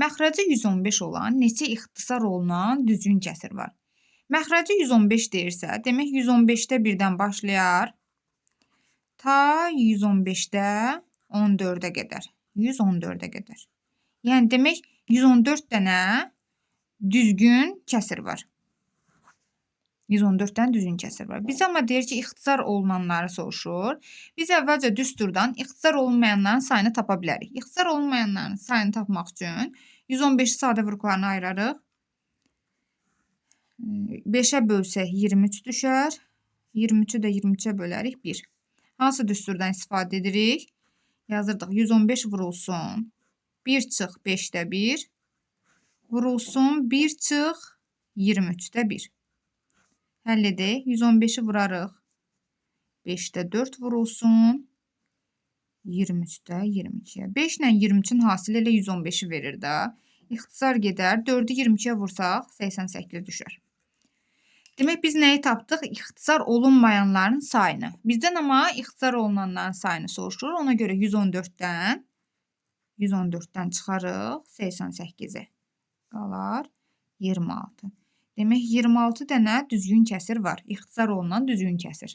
Məxrəci 115 olan neçə ixtisar olunan düzgün kəsir var? Məxrəci 115 deyirsə, demək 115-də 1-dən başlayar ta 115-də 14-ə qədər. 114-ə qədər. Yəni demək 114 dənə düzgün kəsir var. 114 dənə düzgün kəsir var. Biz amma deyir ki, ixtisar olunanları soruşur. Biz əvvəlcə düsturdan ixtisar olunmayanların sayını tapa bilərik. İxtisar olunmayanların sayını tapmaq üçün 115-i sadə vurğularına ayırarıq. 5-ə bölsək 23 düşər. 23-ü də 23-ə bölərik 1. Hansı düsturdan istifadə edirik? Yazırdıq 115 vurulsun 1 çıx 5-də 1 vurulsun 1 çıx 23-də 1. Həll edək. 115-i vurarıq. 5-də 4 vurulsun 23-də 22-yə. 5 ilə 23-ün hasili elə 115-i verir də. İxtisar gedər. 4-ü 22-yə vursaq 88 düşər. Demək biz nəyi tapdıq? İxtisar olunmayanların sayını. Bizdən amma ixtisar olunanların sayını soruşur. Ona görə 114-dən çıxarıq 88-i. Qalar 26. Demək 26 dənə düzgün kəsir var. İxtisar olunan düzgün kəsir.